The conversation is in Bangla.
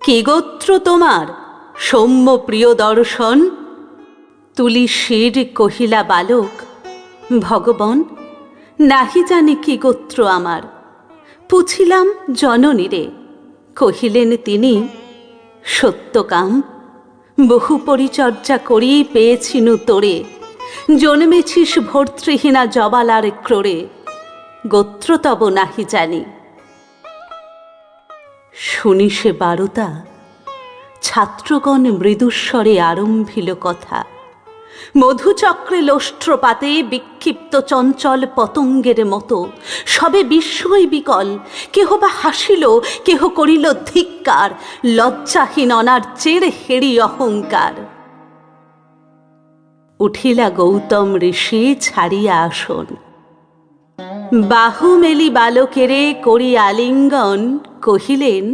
কে গোত্র তোমার সৌম্য প্রিয় দর্শন? তুলি শির কহিলা বালক, ভগবান নাহি জানি কি গোত্র আমার। পুছিলাম জননীরে, কহিলেন তিনি, সত্যকাম বহু পরিচর্যা করি পেয়েছিনু তোরে। জন্মেছিস ভর্তৃহীনা জবালার ক্রোড়ে, গোত্র তব নাহি জানি। শুনি সে বারতা, ছাত্রগণ মৃদুস্বরে আরম্ভিল কথা। মধুচক্রে লোষ্ট্রপাতে বিক্ষিপ্ত চঞ্চল পতঙ্গের মতো সবে বিস্ময় বিকল। কেহ বা হাসিল, কেহ করিল ধিক্কার, লজ্জাহীন অনার্যের হেরি অহংকার। উঠিলা গৌতম ঋষি ছাড়িয়া আসন, বাহু মেলি বালকেরে করি আলিঙ্গন, কহিলেন,